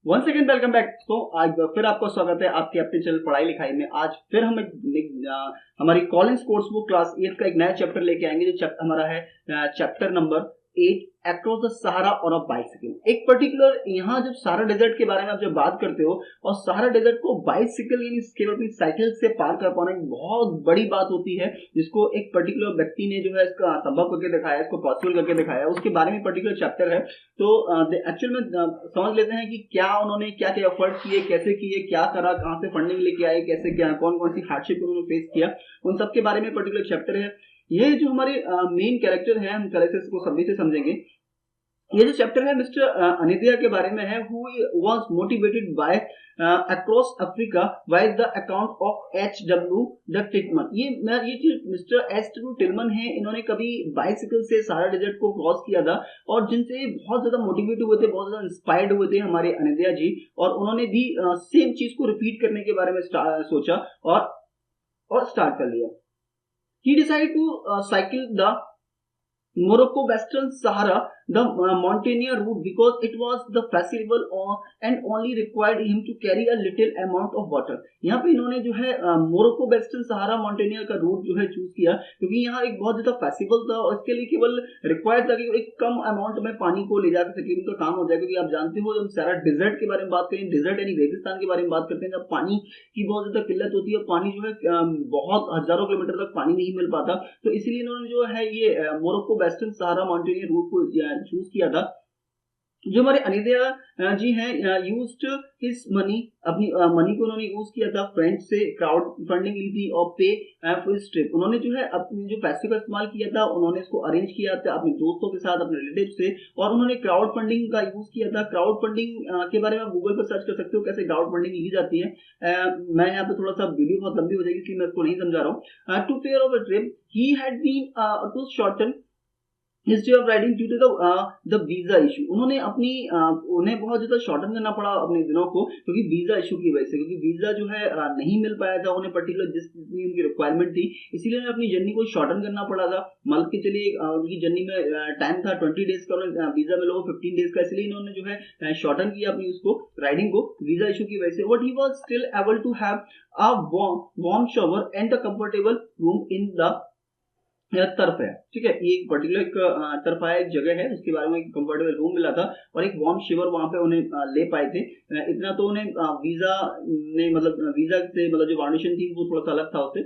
One second welcome back. तो आज फिर आपका स्वागत है आपके अपने चैनल पढ़ाई लिखाई में। आज फिर हम हमारी कॉलिंस कोर्स बुक क्लास 8 का एक नया चैप्टर लेके आएंगे जो हमारा है chapter number 8 across the Sahara on a bicycle. एक पर्टिकुलर यहाँ जब सहारा डेजर्ट के बारे में आप जब बात करते हो और सहारा डेजर्ट को बाइसिकल यानी केवल अपनी साइकिल से पार कर पाना एक बहुत बड़ी बात होती है, जिसको एक पर्टिकुलर व्यक्ति ने जो है इसका संभव करके दिखाया, इसको पॉसिबल करके दिखाया, उसके बारे में पर्टिकुलर चैप्टर है। तो एक्चुअल में समझ लेते हैं कि क्या उन्होंने क्या क्या एफर्ट किए, कैसे किए, क्या करा, कहाँ से फंडिंग लेके आए, कैसे क्या कौन कौन सी हार्डशिप उन्होंने फेस किया, उन सब के बारे में पर्टिकुलर चैप्टर है। ये जो हमारे मेन कैरेक्टर हैं, हम कैरेक्टर को सभी से समझेंगे। ये जो चैप्टर है मिस्टर अनिद्या के बारे में है, who was motivated by across Africa by the account of H W. The Tilman. ये चीज मिस्टर एच.डब्ल्यू. टिलमन है, इन्होंने कभी बाइसिकल से सहारा डेजर्ट को क्रॉस किया था और जिनसे बहुत ज्यादा मोटिवेट हुए थे, बहुत ज्यादा इंस्पायर्ड हुए थे हमारे अनिद्या जी, और उन्होंने भी सेम चीज को रिपीट करने के बारे में सोचा और स्टार्ट कर लिया। He decided to cycle the Morocco Western Sahara, the mountaineer route, because it was the feasible and only required him to carry a little amount of water। यहाँ पे इन्होंने जो है मोरक्को वेस्टर्न सहारा माउंटेनियर का root जो है choose किया, क्योंकि यहाँ एक बहुत ज्यादा फेसिबल था और इसके लिए केवल रिक्वायर्ड था कि एक कम अमाउंट में पानी को ले जाकर सके, उनका काम हो जाए। क्योंकि आप जानते हो जब सारा डिजर्ट के बारे में बात करें, डिजर्ट यानी रेगिस्तान के बारे में बात करते हैं, जब पानी की बहुत ज्यादा किल्लत होती है, पानी जो है बहुत हजारों किलोमीटर तक पानी नहीं मिल पाता, तो इसीलिए इन्होंने जो है ये Morocco western Sahara mountaineer root को चूज किया था। जो हमारे अनिद्या जी हैं, यूज्ड हिज मनी, अपनी मनी को उन्होंने यूज किया था, फ्रेंड्स से क्राउड फंडिंग ली थी और पे फॉर हिज ट्रिप। उन्होंने जो है अपने जो पैसे का इस्तेमाल किया था, उन्होंने इसको अरेंज किया था अपने दोस्तों के साथ, अपने रिलेटिव से, और उन्होंने क्राउड फंडिंग का यूज किया था। क्राउड फंडिंग के बारे में आप गूगल पर सर्च कर सकते हो कैसे क्राउड फंडिंग ली जाती है। मैं यहाँ पे थोड़ा सा वीडियो बहुत लंबी हो जाएगी इसलिए मैं इसको नहीं समझा रहा हूँ। To fair of a trip he had been to shorten history of writing due to the visa issue. उन्होंने अपनी उन्हें बहुत ज्यादा शॉर्टन करना पड़ा अपने दिनों को, क्योंकि वीजा इशू की वजह से, क्योंकि वीजा जो है नहीं मिल पाया था उन्हें पर्टिकुलर जितनी उनकी रिक्वायरमेंट थी, इसीलिए उन्हें अपनी जर्नी को शॉर्टन करना पड़ा था। मान के चलिए उनकी जर्नी में टाइम था 20 डेज का, उन्हें वीजा मिला 15 डेज का, इसलिए इन्होंने जो है शॉर्टन किया अपनी उसको राइडिंग को वीजा इशू की वजह से। But he was still able to have a warm shower and a comfortable room in the तरफ है। ठीक है, ये एक पर्टिकुलर तरफ है, एक जगह है, उसके बारे में एक कंफर्टेबल रूम मिला था और एक वार्म शिवर वहां पे उन्हें ले पाए थे। इतना तो उन्हें वीजा ने मतलब वीजा से मतलब जो फाउंडेशन थी वो थोड़ा सा अलग था उससे।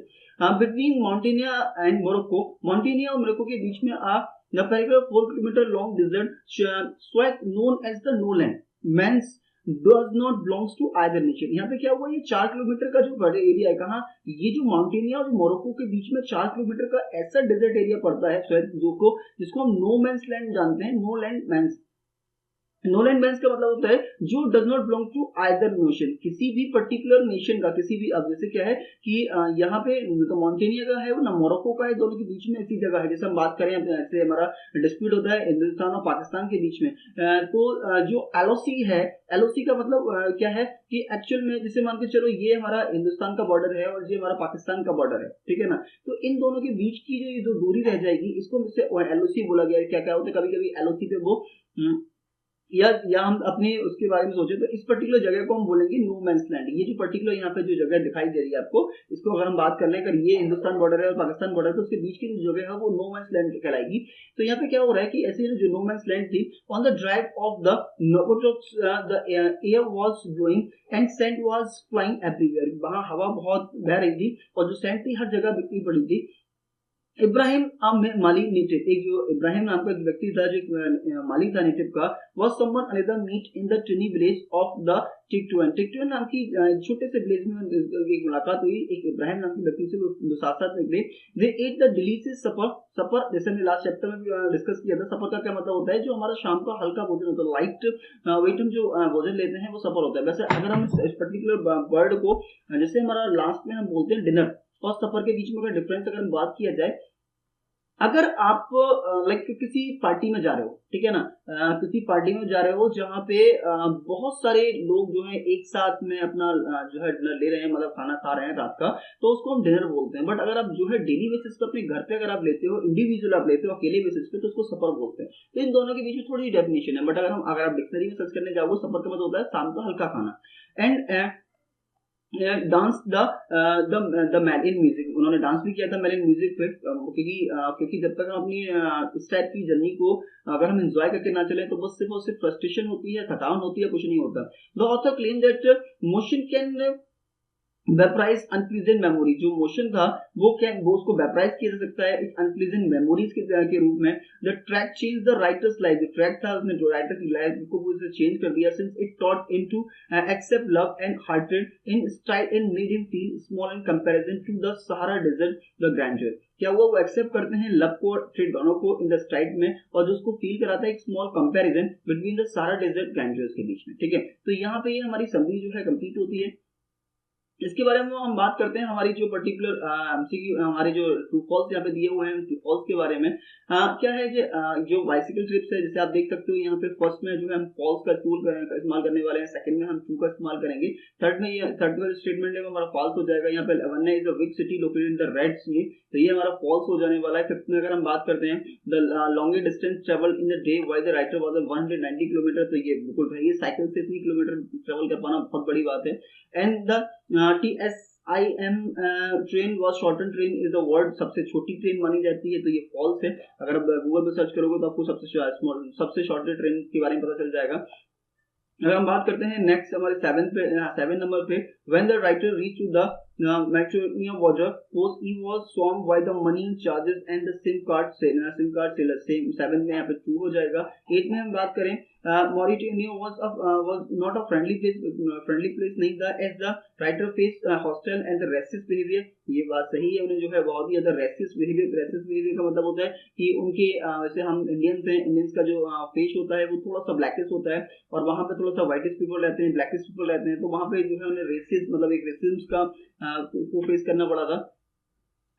Between Mauritania and Morocco, Mauritania और मोरक्को के बीच में the peripheral 4 kilometre long desert swath known as the no land men's does not belongs to either nation। यहाँ पे क्या हुआ, ये 4 किलोमीटर का जो बड़े एरिया है, कहाँ, ये जो माउंटेनिया और मोरक्को के बीच में 4 किलोमीटर का ऐसा डेजर्ट एरिया पड़ता है जिसको हम नो मैंस लैंड जानते हैं। No land man's, no land man's का मतलब होता है जो does not belong to either nation, किसी भी पर्टिकुलर नेशन का, किसी भी, अब जैसे क्या है कि यहाँ पे तो माउंटेनिया का है वो ना मोरक्को का है, दोनों के बीच में ऐसी जगह है। जैसे हम बात करें ऐसे हमारा डिस्प्यूट होता है हिंदुस्तान और पाकिस्तान के बीच में, तो जो एलओसी है, एलओसी का मतलब क्या है कि एक्चुअल में जैसे मान के चलो ये हमारा हिंदुस्तान का बॉर्डर है और ये हमारा पाकिस्तान का बॉर्डर है, ठीक है ना, तो इन दोनों के बीच की जो दूरी रह जाएगी इसको एलओसी बोला गया है। क्या क्या होता है, कभी कभी एलओसी पे वो या हम अपने उसके बारे में सोचे तो इस पर्टिकुलर जगह को हम बोलेंगे नो मैंस लैंड। ये जो पर्टिकुलर यहाँ पे जो जगह दिखाई दे रही है आपको, इसको अगर हम बात कर लें, अगर ये हिंदुस्तान बॉर्डर है और पाकिस्तान बॉर्डर है तो उसके बीच की जो जगह है वो नो मैंस लैंड कहलाएगी। तो यहाँ पे क्या हो रहा है कि ऐसे जो नो मैंस लैंड थी, on the drive of the नोकोटॉक्स the air was blowing and sand was flying everywhere. वहां हवा बहुत बह रही थी और जो सेंट थी हर जगह बिखरी पड़ी थी। इब्राहिम माली नेटिव, एक जो इब्राहिम नाम का एक व्यक्ति था जो माली था नेटिव का, was someone another meet in the tiny village of the टिकटुअन। टिकटुअन नाम की छोटे से विलेज में एक मुलाकात हुई एक इब्राहिम नाम के व्यक्ति से, वो साथ साथ निकले। दे एट द डिलीशियस सपर, सपर जैसे हमने लास्ट चैप्टर में भी डिस्कस किया था, सपर का क्या मतलब होता है, जो हमारा शाम का हल्का भोजन होता है, लाइट वेट हम जो भोजन लेते हैं वो सपर होता है। वैसे अगर हम इस पर्टिकुलर वर्ड को, जैसे हमारा लास्ट में हम बोलते हैं डिनर और सफर के बीच में अगर डिफरेंस अगर बात किया जाए अगर आप लाइक किसी पार्टी में जा रहे हो, ठीक है ना, किसी पार्टी में जा रहे हो जहाँ पे बहुत सारे लोग जो है एक साथ में अपना जो है डिनर ले रहे हैं, मतलब खाना खा रहे हैं रात का, तो उसको हम डिनर बोलते हैं। बट अगर आप जो है डेली बेसिस पे अपने घर पे अगर आप लेते हो, इंडिविजुअल आप लेते हो अकेले बेसिस पे, तो उसको सफर बोलते हैं। तो इन दोनों के बीच में थोड़ी डेफिनेशन है, बट अगर आप डिक्शनरी में सर्च करने जाओगे, सफर का मतलब होता है शाम का हल्का खाना। And dance the man in music, उन्होंने डांस भी किया था मैन इन म्यूजिक पे, क्योंकि जब तक हम अपनी इस टाइप की जर्नी को अगर हम एंजॉय करके ना चले, तो बस सिर्फ और सिर्फ फ्रस्ट्रेशन होती है, थकान होती है, कुछ नहीं होता। The author claim that motion can vaporise unpleasant memory, जो मोशन था वो उसको वेपराइज किया जा सकता है इस अनप्लीजेंट मेमोरीज के रूप में। The track change the writers life, जो ट्रैक था उसने जो राइटर की लाइफ को पूरी चेंज कर दिया, since it taught him to accept love and hearted in style and made him feel small in comparison to the Sahara desert the grander. क्या हुआ, वो एक्सेप्ट करते हैं लव को, फिर दोनों को इन द स्टाइल में, और जो उसको फील कराता है एक small comparison between the Sahara desert grander के बीच में। ठीक है, तो यहाँ पे ये हमारी समरी जो है कंप्लीट होती है। इसके बारे में हम बात करते हैं, हमारी जो पर्टिकुलर एमसीक्यू, हमारे जो ट्रू फॉल्स यहाँ पे दिए हुए हैं, ट्रू फॉल्स के बारे में क्या है कि जो बाइसिकल ट्रिप्स है, जैसे आप देख सकते हो यहाँ पे फर्स्ट में जो है हम फॉल्स का इस्तेमाल करने वाले हैं, सेकंड में हम ट्रू का इस्तेमाल करेंगे, थर्ड में ये थर्ड का स्टेटमेंट है हमारा फॉल्स हो जाएगा। यहाँ पे 11 है is a big city located in the Red Sea, तो ये हमारा फॉल्स हो जाने वाला है। फिफ्थ में अगर हम बात करते हैं the longest distance travel in the day why the writer was 190 kilometre, तो ये बिल्कुल भाई ये साइकिल से इतनी किलोमीटर ट्रेवल कर पाना बहुत बड़ी बात है। And the TSIM train was shorten train is the world, सबसे छोटी ट्रेन मानी जाती है, तो ये फॉल्स है। अगर आप गूगल पर सर्च करोगे तो आपको सबसे शॉर्ट ट्रेन के बारे में पता चल जाएगा। अगर हम बात करते हैं नेक्स्ट हमारे सेवन नंबर पे, when the writer reach to the Macedonia border post, he was swarmed by the money charges and the SIM card seller, same 7 में यहाँ पे 2 हो जाएगा। 8 में हम बात करें Mauritania was not a friendly place नहीं था, as the writer faced hostile and the racist behavior, ये बात सही है, उन्हें जो है बहुत ही ज्यादा racist behavior का मतलब होता है कि उनके वैसे हम इंडियंस का जो फेस होता है वो थोड़ा सा ब्लैकिश होता है, और वहाँ पे थोड़ा सा व्हाइटिश पीपल रहते हैं, ब्लैकिश पीपल रहते हैं, तो वहाँ पे जो है उन्हें रेसिस मतलब एक रेसिज्म का को फेस करना पड़ा था।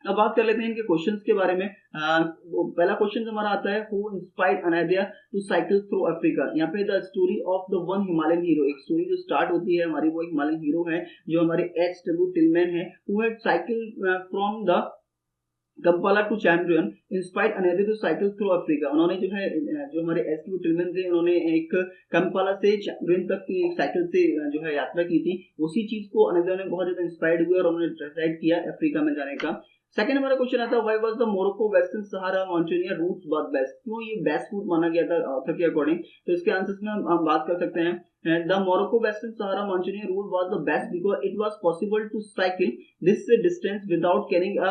अब बात कर लेते हैं इनके क्वेश्चंस के बारे में। पहला क्वेश्चन हमारा आता है, who inspired Anadia to cycle through Africa. यहाँ पे the story of the one Himalayan hero, एक स्टोरी जो स्टार्ट होती है हमारी, वो एक हिमालयन हीरो है जो हमारे H.W. टिलमैन है, who had cycle from the Kampala to champion inspired another to cycle through Africa. उन्होंने जो है जो हमारे H.W. टिलमैन थे, उन्होंने एक कंपाला से चैम्पियन तक की साइकिल से जो है यात्रा की थी, उसी चीज को अनदर ने बहुत ज्यादा इंस्पायर्ड हुए और उन्होंने डिसाइड किया अफ्रीका में जाने का। सेकंड हमारा क्वेश्चन आता है, why was the Morocco western Sahara mountaineer routes बहुत बेस्ट, क्यों ये बेस्ट रूट माना गया था ऑथर के अकॉर्डिंग। तो इसके आंसर्स में हम बात कर सकते हैं, the Morocco western Sahara mountaineer route was the best because it was possible to cycle this distance without carrying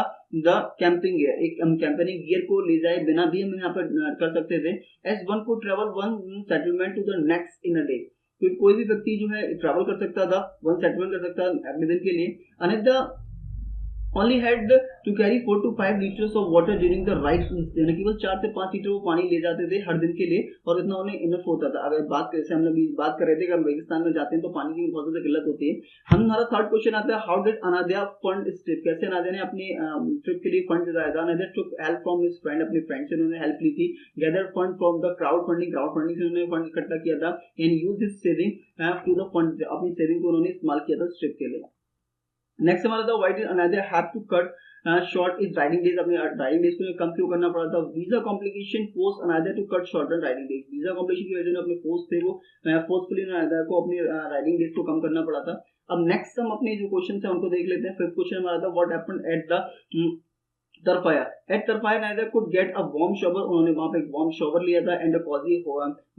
the camping gear, एक कैंपिंग गियर को ले जाए बिना भी हम यहाँ पर कर सकते थे। As one go travel one settlement to the next in a day, तो कोई भी व्यक्ति जो है ट्रैवल कर सकता था, वन सेटलमेंट कर सकता था अगले दिन के लिए। Another only had to carry 4 to 5 liters of water during the ride, यानी केवल 4 से 5 लीटर वो पानी ले जाते थे हर दिन के लिए, और इतना उन्हें इनफ होता था। अगर बात जैसे हम लोग बात कर रहे थे कि हम रेगिस्तान में जाते हैं तो पानी की बहुत ज्यादा किल्लत होती है। हमारा थर्ड क्वेश्चन आता है, हाउ डिड अनादिया फंड इस ट्रिप, कैसे अनादिया ने अपने ट्रिप के लिए फंड जुटाया था। अनादिया took help from his friend, अपने फ्रेंड से उन्होंने हेल्प ली थी। Gather fund from the crowd funding से उन्होंने फंड इकट्ठा किया था। And use his saving to the fund, अपनी सेविंग को उन्होंने इस्तेमाल किया था ट्रिप के लिए। नेक्स्ट हमारा था, why did Anadia have to cut short is riding days, अपने राइडिंग डेज को कम क्यों करना पड़ा था। Visa complication force Anadia to cut shorten riding days, visa complication की वजह से अपने फोर्स थे वो फोर्सफुली अनादिया को अपने राइडिंग डेज को कम करना पड़ा था। अब नेक्स्ट हम अपने जो क्वेश्चन है उनको देख लेते हैं। फिफ्थ क्वेश्चन हमारा था, what happened at the Tarfaya, at Tarfaya neither could get a warm shower, उन्होंने वहां पे एक वार्म शॉवर लिया था। And cozy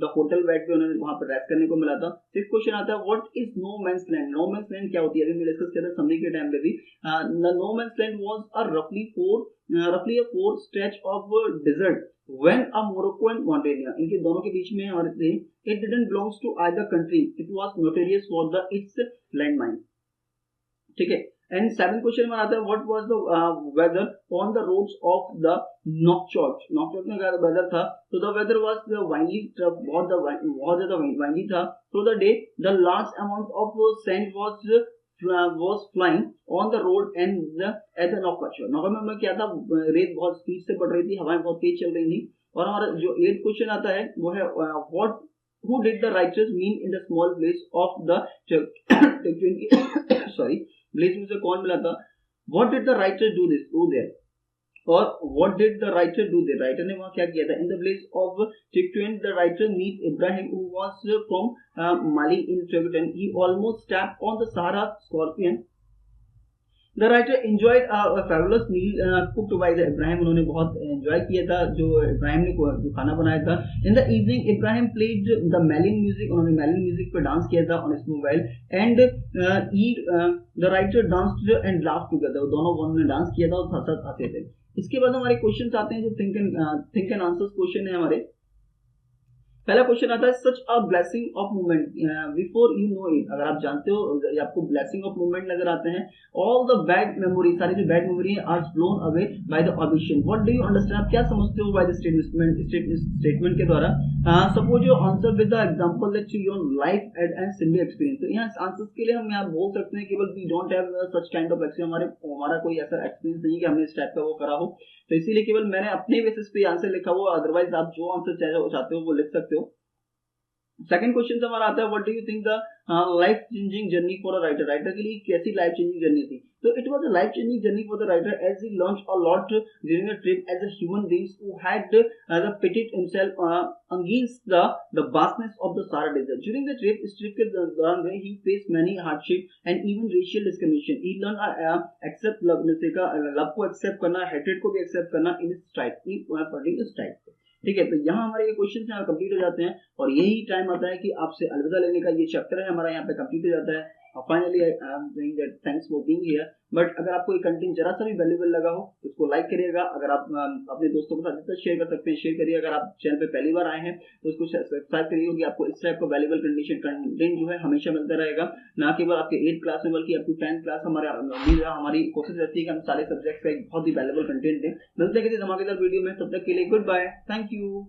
the hotel bed पे उन्होंने वहां पर रेस्ट करने को मिला था। सिक्स क्वेश्चन आता है, what is no man's land, no man's land क्या होती है, अभी मैं डिस्कस किया था समरी के टाइम पे भी। The no man's land was a roughly a four stretch of desert when a Morocco and Mauritania, इनके दोनों के बीच में हमारे थे, it didn't belongs to either country, it was notorious for the its landmine, ठीक है। एंड सेवन क्वेश्चन में आता है, what was the weather on the roads of the Nouakchott में क्या वेदर था। तो the weather was the windy, बहुत ज्यादा वाइंडी था। Through the day the large amount of sand was was flying on the road and the at the नवंबर में क्या था, रेत बहुत स्पीड से बढ़ रही थी, हवाएं बहुत तेज चल रही थी। और हमारा जो 8 क्वेश्चन आता है वो है what who did the writers mean in the small place of the sorry place में से कौन मिला था, what did the writers do there, और what did the writer do there, writer ने वहां क्या किया था। in the place of Chictuen the writer meet Ibrahim who was from Mali in Chictuen, he almost stepped on the Sahara scorpion, The writer enjoyed a fabulous meal cooked by the Ibrahim, उन्होंने बहुत enjoy किया था जो इब्राहिम ने जो खाना बनाया था। In the evening Ibrahim played the Malin music, उन्होंने Malin music पे डांस किया था on his mobile, and the writer danced and laughed together, दोनों उन्होंने डांस किया था और साथ साथ हंसे थे। इसके बाद हमारे क्वेश्चन आते हैं जो थिंक एंड आंसर्स क्वेश्चन है हमारे। पहला क्वेश्चन आता है such a blessing of movement before you know it, अगर आप जानते हो आपको ब्लेसिंग ऑफ मूवमेंट नजर आते हैं। ऑल द बैड मेमोरी, सारी जो बैड मेमोरी है are blown away by the audition, what do you understand, आप क्या समझते हो बाय द स्टेटमेंट के द्वारा। Suppose your answer with the example that your life and similar experience, तो यहाँ आंसर्स के लिए हम यहाँ बोल सकते हैं केवल we don't have such kind of experience, हमारा कोई ऐसा एक्सपीरियंस नहीं है कि हमने इस टाइप का वो करा हो, तो इसीलिए केवल मैंने अपने बेसिस पे आंसर लिखा हुआ, अदरवाइज आप जो आंसर चाहते हो वो लिख सकते हो। सेकंड क्वेश्चन हमारा आता है what do you think the life changing journey for a writer, writer के लिए कैसी लाइफ चेंजिंग जर्नी थी। तो it was a life changing journey for the writer as he learned a lot during the trip as a human being who had pitted himself against the vastness of the Sahara Desert. During the trip, इस trip के दौरान he faced many hardship and even racial discrimination. He learned accept love, love को accept करना, hatred को भी accept करना इन इस type particular type. ठीक है, तो यहाँ हमारे ये क्वेश्चन यहाँ कंप्लीट हो जाते हैं और यही टाइम आता है कि आपसे अलविदा लेने का। ये चैप्टर है हमारा यहाँ पे कंप्लीट हो जाता है। Finally I am saying that thanks for being here. But अगर आपको ये कंटेंट जरा सा भी वैल्यूएबल लगा हो तो उसको लाइक करिएगा, अगर आप अपने दोस्तों के साथ जितना शेयर कर सकते हैं शेयर करिए। अगर आप चैनल पे पहली बार आए हैं तो उसको सब्सक्राइब करिए, क्योंकि आपको इस टाइप का वैल्यूएबल कंटेंट जो है हमेशा मिलता रहेगा, ना केवल आपके 8th क्लास में बल्कि आपकी 10th क्लास। हमारी कोशिश रहती है कि हम सारे सब्जेक्ट्स का एक बहुत ही वैल्यूएबल कंटेंट दें। मिलते हैं किसी धमाकेदार वीडियो में, तब तक के लिए गुड बाय, थैंक यू।